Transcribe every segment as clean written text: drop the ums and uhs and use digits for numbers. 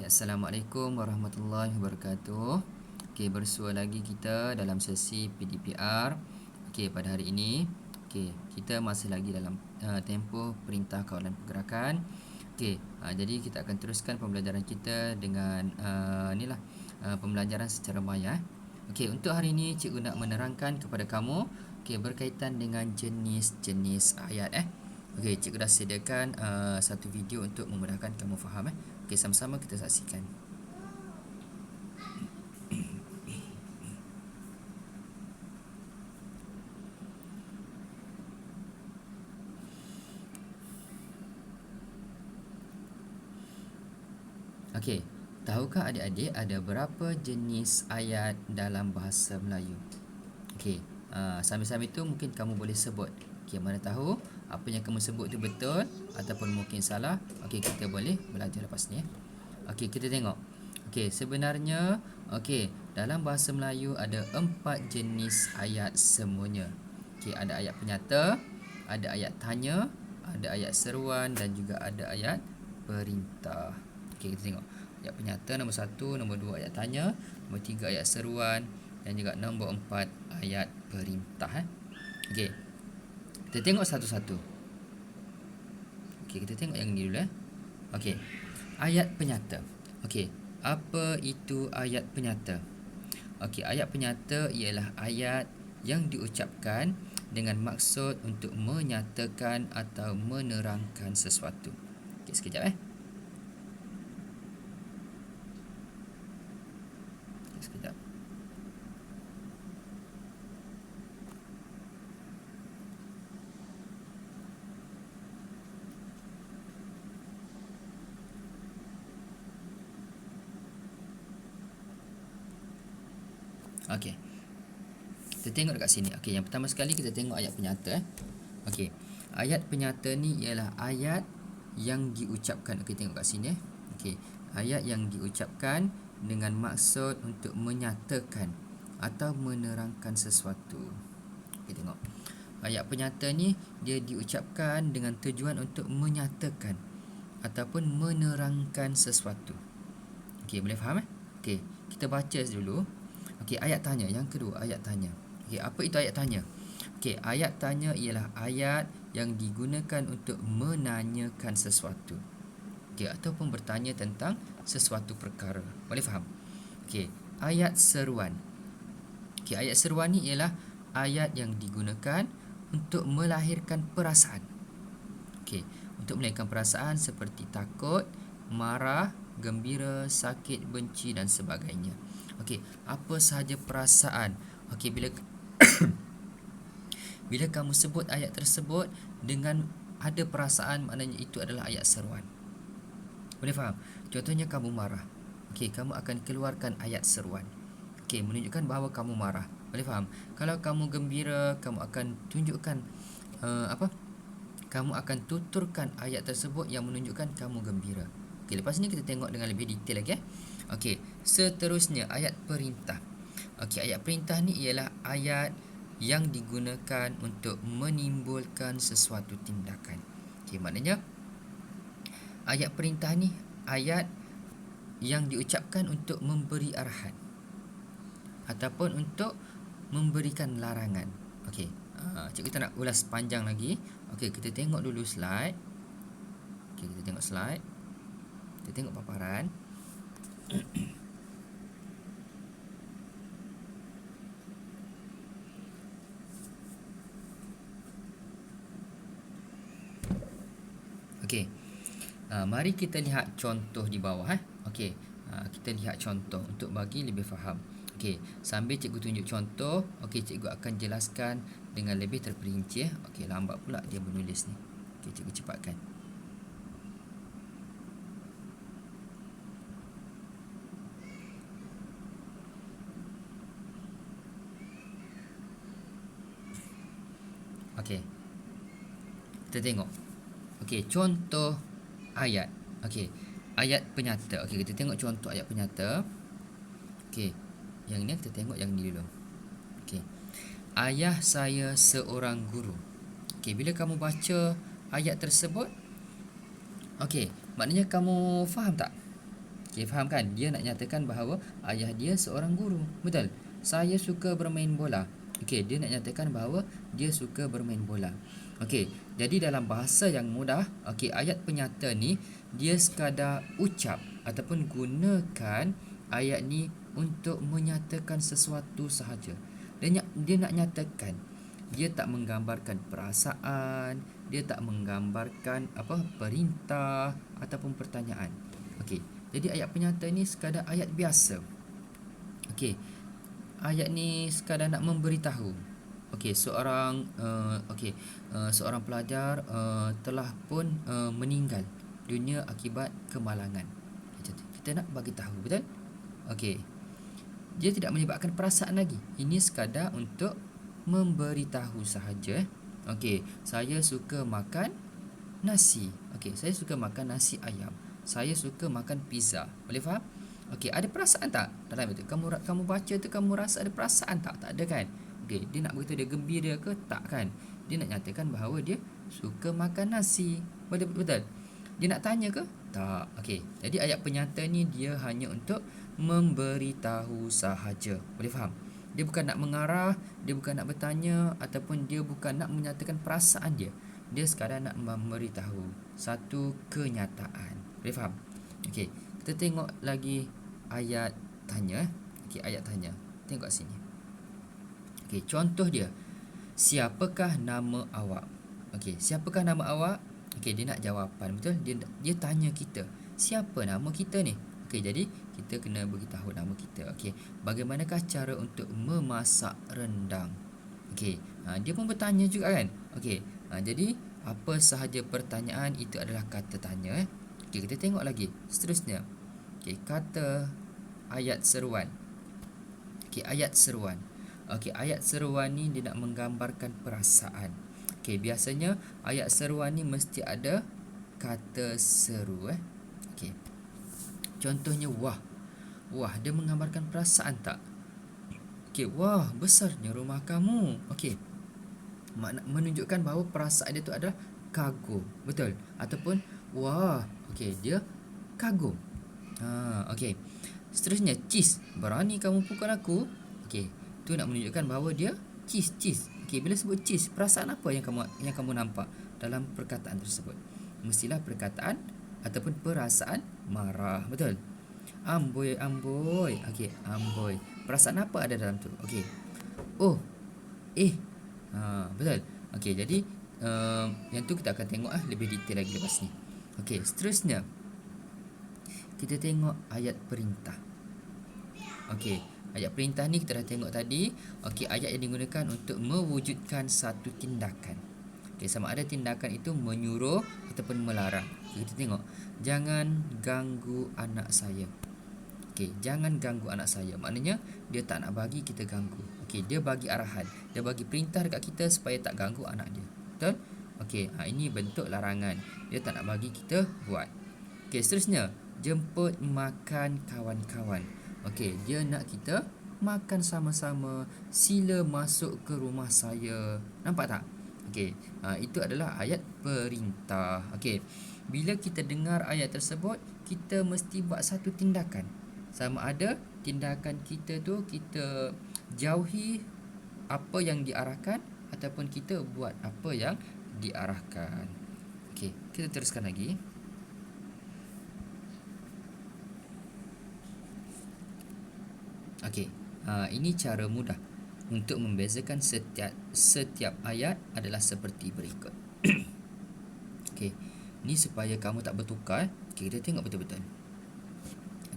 Okay, Assalamualaikum warahmatullahi wabarakatuh. Okay, bersua lagi kita dalam sesi PDPR. Okay, pada hari ini, okay, kita masih lagi dalam tempoh perintah kawalan pergerakan. Okay, jadi kita akan teruskan pembelajaran kita dengan pembelajaran secara maya. Okay, untuk hari ini cikgu nak menerangkan kepada kamu berkaitan dengan jenis-jenis ayat. Okey, cikgu dah sediakan satu video untuk memudahkan kamu faham. Okey, sama-sama kita saksikan. Okey, tahukah adik-adik ada berapa jenis ayat dalam bahasa Melayu? Okey, sambil-sambil itu mungkin kamu boleh sebut. Okey, mana tahu apa yang kamu sebut itu betul ataupun mungkin salah. Okey, kita boleh belajar lepas ni. Okey, kita tengok. Okey, sebenarnya dalam bahasa Melayu ada 4 jenis ayat semuanya. Okey, ada ayat penyata, ada ayat tanya, ada ayat seruan dan juga ada ayat perintah. Okey, kita tengok. Ayat penyata nombor 1, nombor 2 ayat tanya, nombor 3 ayat seruan dan juga nombor 4 ayat perintah. Okey. Kita tengok satu-satu. Okey, kita tengok yang ni dulu. Okey. Ayat penyata. Okey, apa itu ayat penyata? Okey, ayat penyata ialah ayat yang diucapkan dengan maksud untuk menyatakan atau menerangkan sesuatu. Okey, sekejap sekejap. Okey. Kita tengok dekat sini. Okey, yang pertama sekali kita tengok ayat penyata. Okey. Ayat penyata ni ialah ayat yang diucapkan. Okey, tengok kat sini. Okey. Ayat yang diucapkan dengan maksud untuk menyatakan atau menerangkan sesuatu. Okey, tengok. Ayat penyata ni dia diucapkan dengan tujuan untuk menyatakan ataupun menerangkan sesuatu. Okey, boleh faham? Okey, kita baca dulu. Okey, ayat tanya. Yang kedua, ayat tanya. Okey, apa itu ayat tanya? Okey, ayat tanya ialah ayat yang digunakan untuk menanyakan sesuatu. Okey, ataupun bertanya tentang sesuatu perkara. Boleh faham? Okey, ayat seruan. Okey, ayat seruan ni ialah ayat yang digunakan untuk melahirkan perasaan. Okey, untuk melahirkan perasaan seperti takut, marah, gembira, sakit, benci dan sebagainya. Okey, apa sahaja perasaan. Okey, bila kamu sebut ayat tersebut dengan ada perasaan, maknanya itu adalah ayat seruan. Boleh faham? Contohnya kamu marah. Okey, kamu akan keluarkan ayat seruan. Okey, menunjukkan bahawa kamu marah. Boleh faham? Kalau kamu gembira, kamu akan tunjukkan kamu akan tuturkan ayat tersebut yang menunjukkan kamu gembira. Okey, lepas ni kita tengok dengan lebih detail lagi. Okey, seterusnya ayat perintah. Okey, ayat perintah ni ialah ayat yang digunakan untuk menimbulkan sesuatu tindakan. Okey, maknanya ayat perintah ni ayat yang diucapkan untuk memberi arahan ataupun untuk memberikan larangan. Okey, cikgu tak nak ulas panjang lagi. Okey, kita tengok dulu slide. Okey, kita tengok slide. Kita tengok paparan. Okey. Mari kita lihat contoh di bawah. Okey, kita lihat contoh untuk bagi lebih faham. Okey, sambil cikgu tunjuk contoh, okey, cikgu akan jelaskan dengan lebih terperinci. Okey, lambat pula dia menulis ni. Okey, cikgu cepatkan. Okey. Kita tengok. Okey, contoh ayat. Okey, ayat penyata. Okey, kita tengok contoh ayat penyata. Okey, yang ni kita tengok yang ni dulu. Okey. Ayah saya seorang guru. Okey, bila kamu baca ayat tersebut, okey, maknanya kamu faham tak? Okey, faham kan? Dia nak nyatakan bahawa ayah dia seorang guru. Betul? Saya suka bermain bola. Okey, dia nak nyatakan bahawa dia suka bermain bola. Okey, jadi dalam bahasa yang mudah, okey, ayat penyata ni dia sekadar ucap ataupun gunakan ayat ni untuk menyatakan sesuatu sahaja. Dia nak nyatakan, dia tak menggambarkan perasaan, dia tak menggambarkan perintah ataupun pertanyaan. Okey, jadi ayat penyata ni sekadar ayat biasa. Okey, ayat ni sekadar nak memberitahu. Okey, seorang pelajar telah pun meninggal dunia akibat kemalangan. Kita nak bagi tahu, betul? Okey. Dia tidak melibatkan perasaan lagi. Ini sekadar untuk memberitahu sahaja. Okey, saya suka makan nasi. Okey, saya suka makan nasi ayam. Saya suka makan pizza. Boleh faham? Okey, ada perasaan tak dalam itu? Kamu baca tu, kamu rasa ada perasaan tak? Tak ada kan? Okey, dia nak beritahu dia gembira ke tak kan? Dia nak nyatakan bahawa dia suka makan nasi. Betul? Dia nak tanya ke? Tak. Okey, jadi ayat penyata ni dia hanya untuk memberitahu sahaja. Boleh faham? Dia bukan nak mengarah, dia bukan nak bertanya, ataupun dia bukan nak menyatakan perasaan dia. Dia sekadar nak memberitahu satu kenyataan. Boleh faham? Okey, kita tengok lagi ayat tanya. Okey, ayat tanya. Tengok kat sini. Okey, contoh dia. Siapakah nama awak? Okey, siapakah nama awak? Okey, dia nak jawapan, betul? Dia tanya kita, siapa nama kita ni? Okey, jadi kita kena beritahu nama kita. Okey, bagaimanakah cara untuk memasak rendang? Okey, dia pun bertanya juga kan? Okey, jadi apa sahaja pertanyaan itu adalah kata tanya. Okey, kita tengok lagi. Seterusnya. Okey, kata ayat seruan. Okey, ayat seruan. Okey, ayat seruan ni dia nak menggambarkan perasaan. Okey, biasanya ayat seruan ni mesti ada kata seru. Okey. Contohnya wah. Wah, dia menggambarkan perasaan tak? Okey, wah, besarnya rumah kamu. Okey. Menunjukkan bahawa perasaan dia tu adalah kagum. Betul? Ataupun wah, okey, dia kagum. Okey. Seterusnya cheese. Berani kamu pukul aku? Okey, tu nak menunjukkan bahawa dia cheese. Okey, bila sebut cheese, perasaan apa yang kamu nampak dalam perkataan tersebut? Mestilah perkataan ataupun perasaan marah, betul? Amboi. Okey, amboi. Perasaan apa ada dalam tu? Okey. Oh. Betul. Okey, jadi yang tu kita akan tengok lebih detail lagi lepas ni. Okey, seterusnya kita tengok ayat perintah. Okey, ayat perintah ni kita dah tengok tadi. Okey, ayat yang digunakan untuk mewujudkan satu tindakan. Okey, sama ada tindakan itu menyuruh ataupun melarang. Kita tengok, jangan ganggu anak saya. Okey, jangan ganggu anak saya. Maknanya dia tak nak bagi kita ganggu. Okey, dia bagi arahan. Dia bagi perintah dekat kita supaya tak ganggu anak dia. Betul? Okey, ini bentuk larangan. Dia tak nak bagi kita buat. Okey, seterusnya, jemput makan kawan-kawan. Okey, dia nak kita makan sama-sama. Sila masuk ke rumah saya. Nampak tak? Okey, itu adalah ayat perintah. Okey, bila kita dengar ayat tersebut, kita mesti buat satu tindakan. Sama ada tindakan kita tu kita jauhi apa yang diarahkan ataupun kita buat apa yang diarahkan. Okey, kita teruskan lagi. Okey, ini cara mudah untuk membezakan setiap ayat adalah seperti berikut. Okey, ni supaya kamu tak bertukar. Okey, kita tengok betul-betul.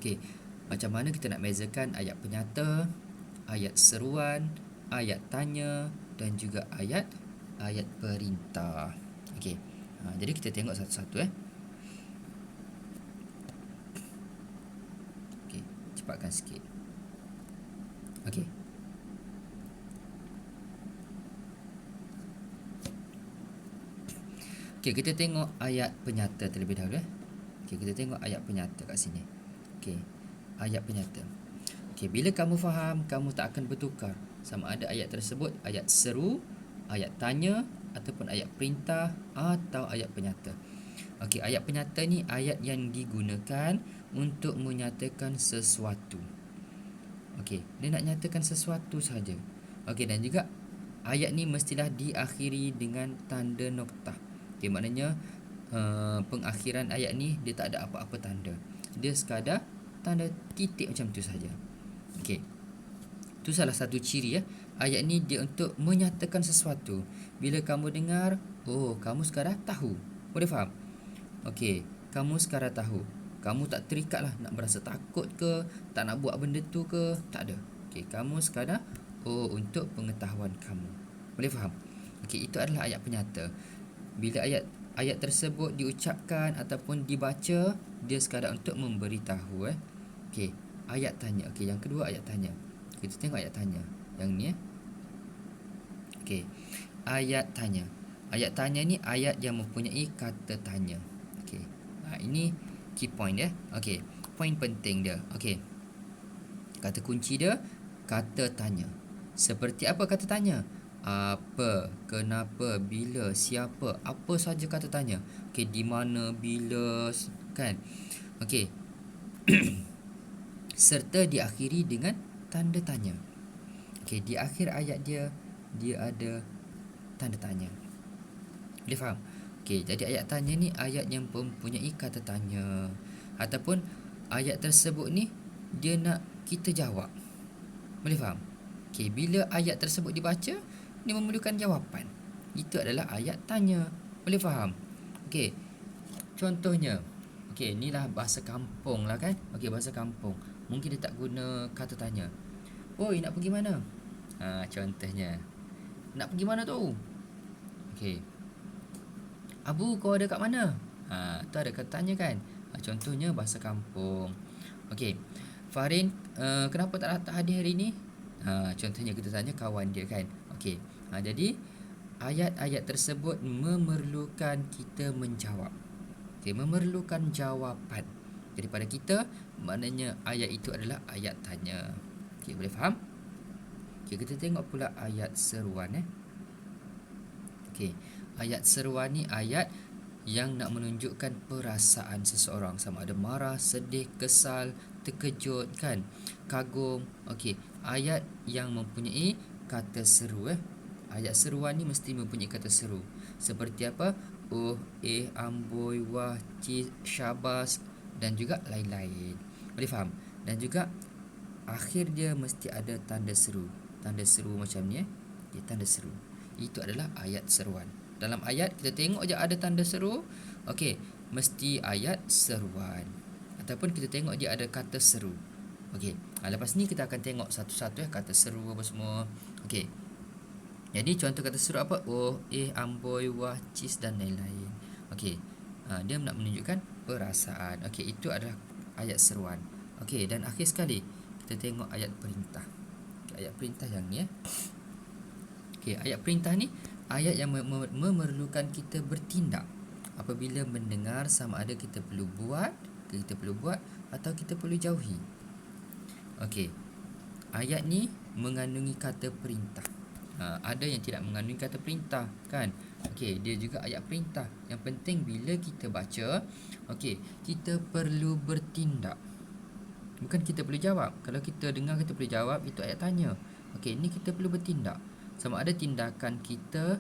Okey, macam mana kita nak bezakan ayat penyata, ayat seruan, ayat tanya dan juga ayat perintah. Okey, jadi kita tengok satu-satu. Okey, cepatkan sikit. Okey. Okey, kita tengok ayat penyata terlebih dahulu. Okey, kita tengok ayat penyata kat sini. Okey, ayat penyata. Okey, bila kamu faham, kamu tak akan bertukar. Sama ada ayat tersebut ayat seru, ayat tanya ataupun ayat perintah atau ayat penyata. Okey, ayat penyata ni ayat yang digunakan untuk menyatakan sesuatu. Okey, dia nak nyatakan sesuatu saja. Okey, dan juga ayat ni mestilah diakhiri dengan tanda noktah. Okey, maknanya pengakhiran ayat ni dia tak ada apa-apa tanda. Dia sekadar tanda titik macam tu saja. Okey. Itu salah satu ciri ayat ni dia untuk menyatakan sesuatu. Bila kamu dengar, oh, kamu sekarang tahu. Boleh faham? Okey, kamu sekarang tahu. Kamu tak terikat lah nak berasa takut ke, tak nak buat benda tu ke, tak ada. Okey, kamu sekadar untuk pengetahuan kamu. Boleh faham? Okey, itu adalah ayat penyata. Bila ayat tersebut diucapkan ataupun dibaca, dia sekadar untuk memberitahu. Okey, ayat tanya. Okey, yang kedua ayat tanya. Kita tengok ayat tanya. Yang ni Okey, ayat tanya. Ayat tanya ni ayat yang mempunyai kata tanya. Okey. Ini key point Okey, point penting dia. Okey. Kata kunci dia kata tanya. Seperti apa kata tanya? Apa, kenapa, bila, siapa, apa saja kata tanya. Okey, di mana, bila, kan? Okey. Serta diakhiri dengan tanda tanya. Okey, di akhir ayat dia ada tanda tanya. Boleh faham? Okey, jadi ayat tanya ni ayat yang mempunyai kata tanya, ataupun ayat tersebut ni dia nak kita jawab. Boleh faham? Okey, bila ayat tersebut dibaca, dia memerlukan jawapan. Itu adalah ayat tanya. Boleh faham? Okey, contohnya, okey, inilah bahasa kampung lah kan. Okey, bahasa kampung. Mungkin dia tak guna kata tanya. Oi, nak pergi mana? Contohnya, nak pergi mana tu? Okey, Abu, kau ada kat mana? Tu ada kata tanya kan. Contohnya bahasa kampung. Okey, Farin, kenapa tak hadir hari ni? Contohnya kita tanya kawan dia kan. Okey, jadi ayat-ayat tersebut memerlukan kita menjawab. Okey, memerlukan jawapan daripada kita. Maknanya ayat itu adalah ayat tanya. Okey, boleh faham? Okey, kita tengok pula ayat seruan. Okey, ayat seruan ni ayat yang nak menunjukkan perasaan seseorang, sama ada marah, sedih, kesal, terkejut kan, kagum. Okey, ayat yang mempunyai kata seru. Ayat seruan ni mesti mempunyai kata seru. Seperti apa? Oh, amboi, wah, cis, syabas dan juga lain-lain. Boleh faham? Dan juga akhir dia mesti ada tanda seru. Tanda seru macam ni tanda seru. Itu adalah ayat seruan. Dalam ayat kita tengok je ada tanda seru. Okey, mesti ayat seruan. Ataupun kita tengok dia ada kata seru. Okey, lepas ni kita akan tengok satu-satu kata seru apa semua. Okey. Jadi contoh kata seru apa? Oh, amboi, wah, cis dan lain-lain. Okey. Dia nak menunjukkan perasaan. Okey, itu adalah ayat seruan. Okey, dan akhir sekali kita tengok ayat perintah. Ayat perintah yang ni Okey, ayat perintah ni ayat yang memerlukan kita bertindak apabila mendengar, sama ada kita perlu buat atau kita perlu jauhi. Okey, ayat ni mengandungi kata perintah. Ada yang tidak mengandungi kata perintah kan. Okey, dia juga ayat perintah. Yang penting bila kita baca, okey, kita perlu bertindak. Bukan kita perlu jawab. Kalau kita dengar kita perlu jawab, itu ayat tanya. Okey, ni kita perlu bertindak. Sama ada tindakan kita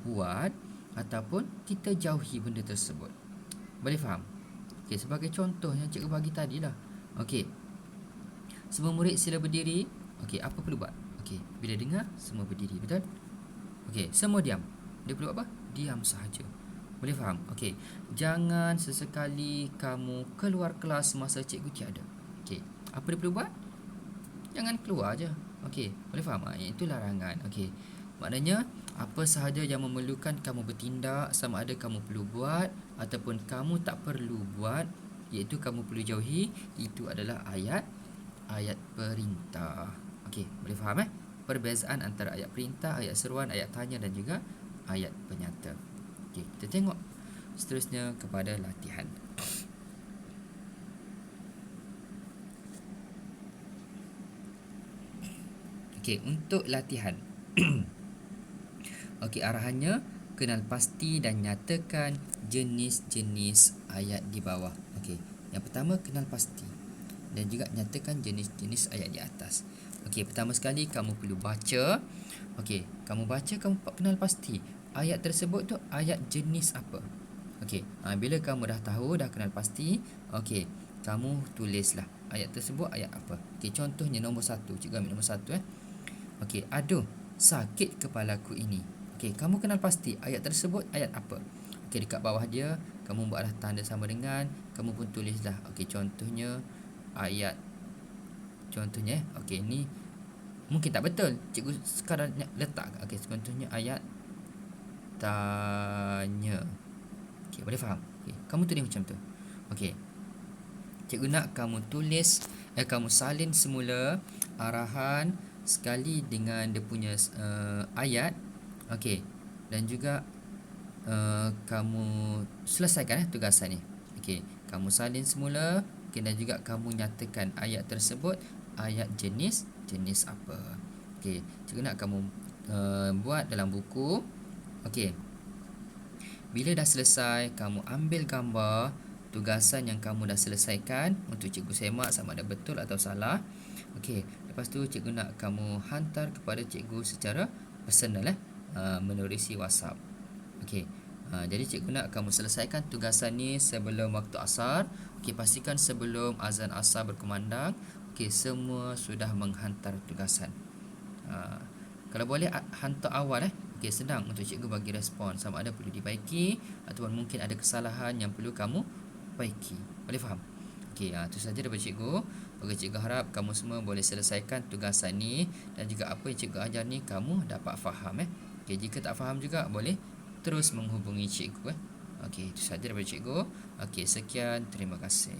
buat ataupun kita jauhi benda tersebut. Boleh faham? Okey, sebagai contoh yang cikgu bagi tadi lah. Okey, semua murid sila berdiri. Okey, apa perlu buat? Okey, bila dengar semua berdiri, betul? Okey, semua diam. Dia perlu apa? Diam sahaja. Boleh faham? Okey, jangan sesekali kamu keluar kelas masa cikgu tiada. Okey, apa dia perlu buat? Jangan keluar je. Okey, boleh faham? Itu larangan. Okey, maknanya apa sahaja yang memerlukan kamu bertindak, sama ada kamu perlu buat ataupun kamu tak perlu buat, iaitu kamu perlu jauhi, itu adalah ayat perintah. Okey, boleh faham perbezaan antara ayat perintah, ayat seruan, ayat tanya dan juga ayat penyata. Okey, kita tengok seterusnya kepada latihan. Okey, untuk latihan. Okey, arahannya kenal pasti dan nyatakan jenis-jenis ayat di bawah. Okey, Yang pertama, kenal pasti dan juga nyatakan jenis-jenis ayat di atas. Okey, pertama sekali kamu perlu baca. Okey, kamu baca, kamu kenal pasti ayat tersebut tu ayat jenis apa. Okey, bila kamu dah tahu, dah kenal pasti, okey, kamu tulislah ayat tersebut ayat apa. Okey, contohnya nombor 1, cikgu ambil nombor 1 Okey, aduh, sakit kepalaku ini. Okey, kamu kenal pasti ayat tersebut ayat apa. Okey, dekat bawah dia kamu buatlah tanda sama dengan, kamu pun tulislah. Okey, contohnya ayat, contohnya okey, ni mungkin tak betul, cikgu sekadar letak. Okey, contohnya ayat tanya. Okey, boleh faham? Okey, kamu tulis macam tu. Okey, cikgu nak kamu tulis, kamu salin semula arahan sekali dengan dia punya ayat. Okey, dan juga kamu selesaikan tugasan ni. Okey, kamu salin semula. Okey, dan juga kamu nyatakan ayat tersebut ayat jenis apa. Okey, cikgu nak kamu buat dalam buku. Okey, bila dah selesai, kamu ambil gambar tugasan yang kamu dah selesaikan untuk cikgu semak sama ada betul atau salah. Okey, lepas tu cikgu nak kamu hantar kepada cikgu secara personal menerusi WhatsApp. Okey, jadi cikgu nak kamu selesaikan tugasan ni sebelum waktu asar. Okey, pastikan sebelum azan asar berkumandang, okey, semua sudah menghantar tugasan. Kalau boleh hantar awal okey, senang untuk cikgu bagi respon sama ada perlu dibaiki ataupun mungkin ada kesalahan yang perlu kamu baiki. Boleh faham? Okey, itu saja daripada cikgu. Okey, cikgu harap kamu semua boleh selesaikan tugasan ni dan juga apa yang cikgu ajar ni kamu dapat faham Okey, jika tak faham juga boleh terus menghubungi cikgu Okey, itu saja daripada cikgu. Okey, sekian, terima kasih.